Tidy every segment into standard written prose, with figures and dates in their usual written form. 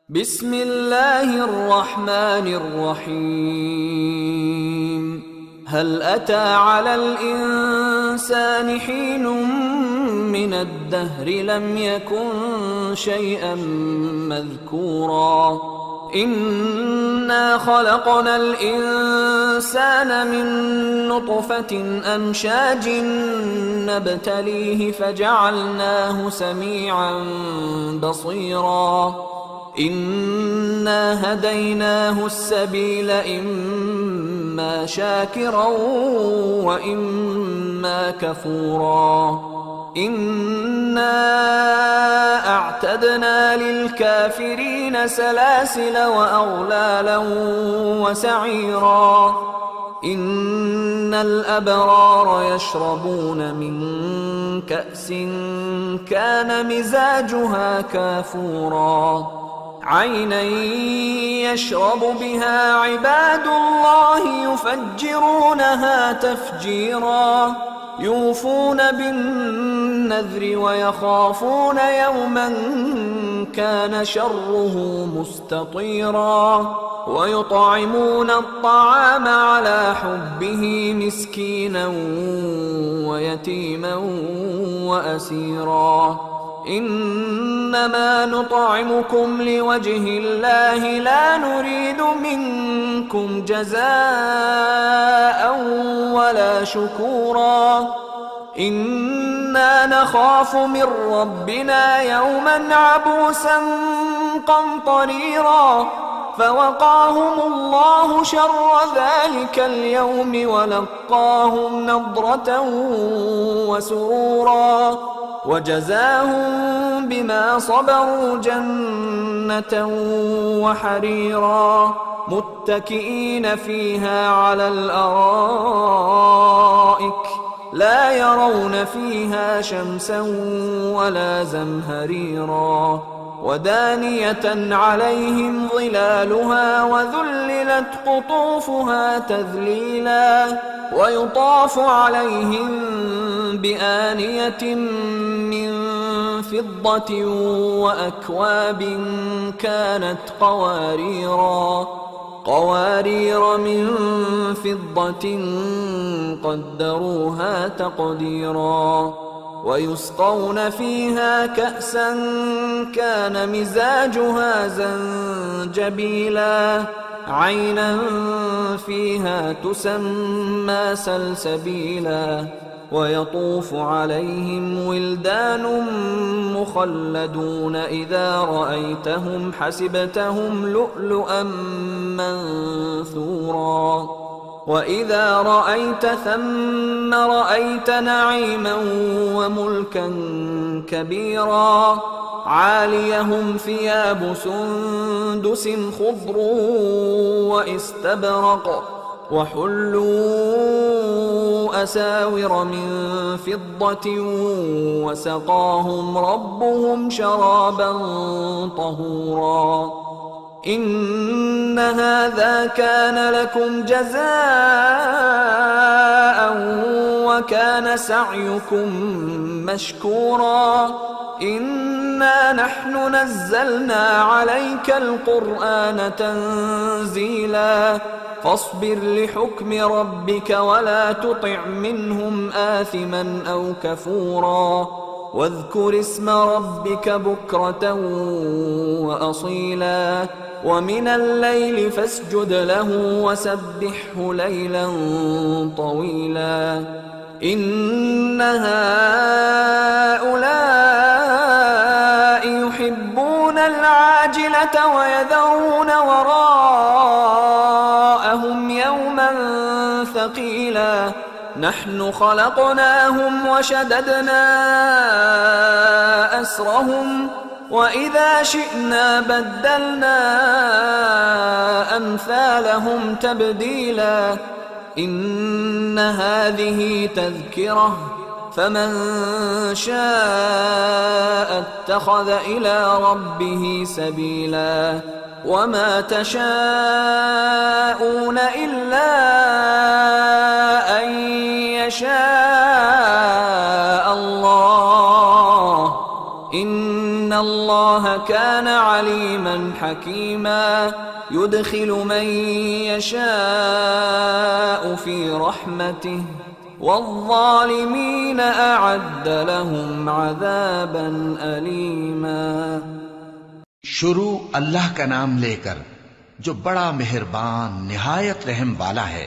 بسم الله الرحمن الرحيم. هل أتى على الإنسان حين من الدهر لم يكن شيئا مذكورا إنا خلقنا الإنسان من نطفة أمشاج نبتليه فجعلناه سميعا بصيرا إنا هديناه السبيل إما شاكرا وإما كفورا إنا أعتدنا للكافرين سلاسل وأغلالا وسعيرا إن الأبرار يشربون من كأس كان مزاجها كافورا عينا يشرب بها عباد الله يفجرونها تفجيرا يوفون بالنذر ويخافون يوما كان شره مستطيرا ويطعمون الطعام على حبه مسكينا ويتيما وأسيرا إنما نطعمكم لوجه الله لا نريد منكم جزاء ولا شكورا إنا نخاف من ربنا يوما عبوسا قمطريرا فوقاهم الله شر ذلك اليوم ولقاهم نضرة وسرورا وجزاهم بما صبروا جنة وحريرا متكئين فيها على الأرائك لا يرون فيها شمسا ولا زمهريرا ودانية عليهم ظلالها وذللت قطوفها تذليلا ويطاف عليهم بآنية من فضة وأكواب كانت قوارير من فضة قدروها تقديرا ويسقون فيها كأسا كان مزاجها زنجبيلا عينا فيها تسمى سلسبيلا ويطوف عليهم ولدان مخلدون إذا رأيتهم حسبتهم لؤلؤا منثورا وإذا رأيت ثم رأيت نعيما وملكا كبيرا عاليهم ثياب سندس خضر واستبرق وحلوا أساور من فضة وسقاهم ربهم شرابا طهورا إن هذا كان لكم جزاء وكان سعيكم مشكورا إنا نحن نزلنا عليك القرآن تنزيلا فاصبر لحكم ربك ولا تطع منهم آثما أو كفورا واذكر اسم ربك بكرة وأصيلا ومن الليل فاسجد له وسبحه ليلا طويلا إن هؤلاء يحبون العاجلة ويذرون وراءهم يوما ثقيلا نحن خلقناهم وشددنا أسرهم وإذا شئنا بدلنا أمثالهم تبديلا إن هذه تذكرة فمن شاء اتخذ إلى ربه سبيلا وما تشاءون إلا أن يشاء الله إن ان اللہ کان علیما حکیما يدخل من يشاء في رحمته والظالمین اعد لهم عذابا الیما۔ شروع اللہ کا نام لے کر جو بڑا مہربان نہایت رحم والا ہے۔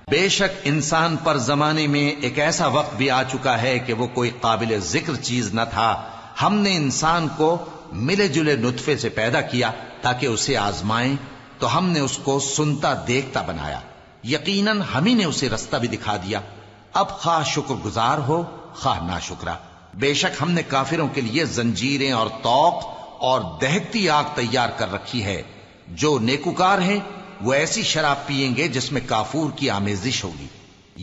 بے شک انسان پر زمانے میں ایک ایسا وقت بھی آ چکا ہے کہ وہ کوئی قابل ذکر چیز نہ تھا۔ ہم نے انسان کو ملے جلے نطفے سے پیدا کیا تاکہ اسے آزمائیں، تو ہم نے اس کو سنتا دیکھتا بنایا، یقیناً ہم ہی نے اسے رستہ بھی دکھا دیا۔ اب خواہ شکر گزار ہو خواہ ناشکرا۔ بے شک ہم نے کافروں کے لیے زنجیریں اور طوق اور دہکتی آگ تیار کر رکھی ہے۔ جو نیکوکار ہیں وہ ایسی شراب پیئیں گے جس میں کافور کی آمیزش ہوگی۔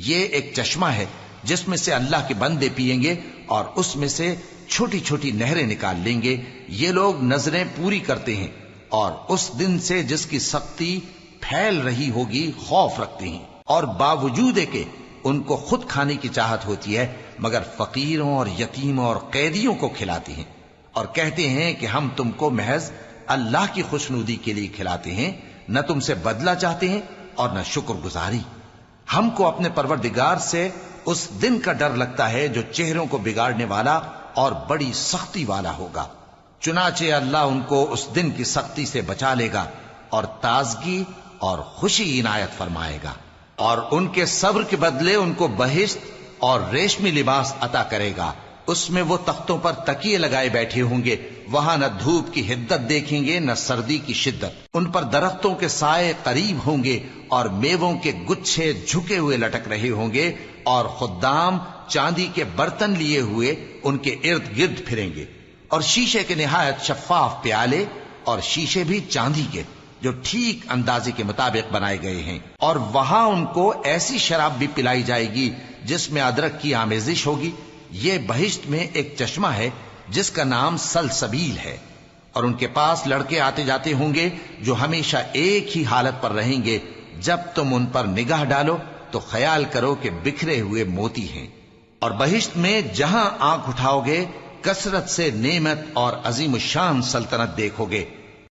یہ ایک چشمہ ہے جس میں سے اللہ کے بندے پیئیں گے اور اس میں سے چھوٹی چھوٹی نہریں نکال لیں گے۔ یہ لوگ نظریں پوری کرتے ہیں اور اس دن سے جس کی سختی پھیل رہی ہوگی خوف رکھتے ہیں، اور باوجود کہ ان کو خود کھانے کی چاہت ہوتی ہے مگر فقیروں اور یتیموں اور قیدیوں کو کھلاتے ہیں، اور کہتے ہیں کہ ہم تم کو محض اللہ کی خوشنودی کے لیے کھلاتے ہیں، نہ تم سے بدلہ چاہتے ہیں اور نہ شکر گزاری۔ ہم کو اپنے پروردگار سے اس دن کا ڈر لگتا ہے جو چہروں کو بگاڑنے والا اور بڑی سختی والا ہوگا۔ چنانچہ اللہ ان کو اس دن کی سختی سے بچا لے گا اور تازگی اور خوشی عنایت فرمائے گا، اور ان کے صبر کے بدلے ان کو بہشت اور ریشمی لباس عطا کرے گا۔ اس میں وہ تختوں پر تکیے لگائے بیٹھے ہوں گے، وہاں نہ دھوپ کی حدت دیکھیں گے نہ سردی کی شدت۔ ان پر درختوں کے سائے قریب ہوں گے اور میووں کے گچھے جھکے ہوئے لٹک رہے ہوں گے، اور خدام چاندی کے برتن لیے ہوئے ان کے ارد گرد پھریں گے، اور شیشے کے نہایت شفاف پیالے، اور شیشے بھی چاندی کے جو ٹھیک اندازے کے مطابق بنائے گئے ہیں۔ اور وہاں ان کو ایسی شراب بھی پلائی جائے گی جس میں ادرک کی آمیزش ہوگی۔ یہ بہشت میں ایک چشمہ ہے جس کا نام سلسبیل ہے، اور ان کے پاس لڑکے آتے جاتے ہوں گے جو ہمیشہ ایک ہی حالت پر رہیں گے۔ جب تم ان پر نگاہ ڈالو تو خیال کرو کہ بکھرے ہوئے موتی ہیں۔ اور بہشت میں جہاں آنکھ اٹھاؤ گے کثرت سے نعمت اور عظیم الشان سلطنت دیکھو گے۔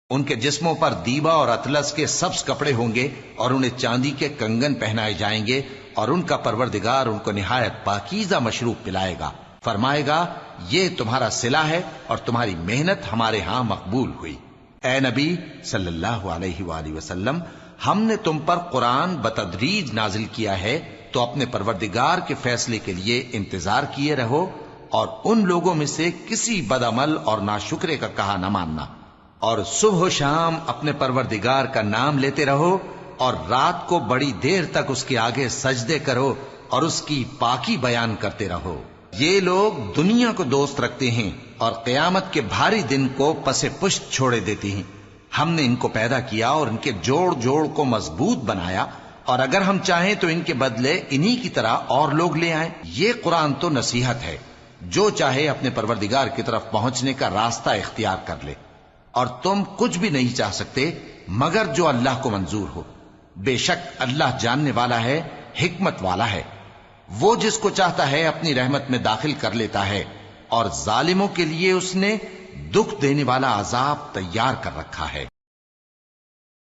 ان کے جسموں پر دیبا اور اطلس کے سبز کپڑے ہوں گے، اور انہیں چاندی کے کنگن پہنائے جائیں گے، اور ان کا پروردگار ان کو نہایت پاکیزہ مشروب پلائے گا، فرمائے گا یہ تمہارا صلہ ہے اور تمہاری محنت ہمارے ہاں مقبول ہوئی۔ اے نبی صلی اللہ علیہ وآلہ وسلم، ہم نے تم پر قرآن بتدریج نازل کیا ہے، تو اپنے پروردگار کے فیصلے کے لیے انتظار کیے رہو، اور ان لوگوں میں سے کسی بدعمل اور ناشکرے کا کہا نہ ماننا، اور صبح و شام اپنے پروردگار کا نام لیتے رہو، اور رات کو بڑی دیر تک اس کے آگے سجدے کرو اور اس کی پاکی بیان کرتے رہو۔ یہ لوگ دنیا کو دوست رکھتے ہیں اور قیامت کے بھاری دن کو پس پشت چھوڑے دیتے ہیں۔ ہم نے ان کو پیدا کیا اور ان کے جوڑ جوڑ کو مضبوط بنایا، اور اگر ہم چاہیں تو ان کے بدلے انہی کی طرح اور لوگ لے آئیں۔ یہ قرآن تو نصیحت ہے، جو چاہے اپنے پروردگار کی طرف پہنچنے کا راستہ اختیار کر لے، اور تم کچھ بھی نہیں چاہ سکتے مگر جو اللہ کو منظور ہو۔ بے شک اللہ جاننے والا ہے، حکمت والا ہے۔ وہ جس کو چاہتا ہے اپنی رحمت میں داخل کر لیتا ہے، اور ظالموں کے لیے اس نے دکھ دینے والا عذاب تیار کر رکھا ہے۔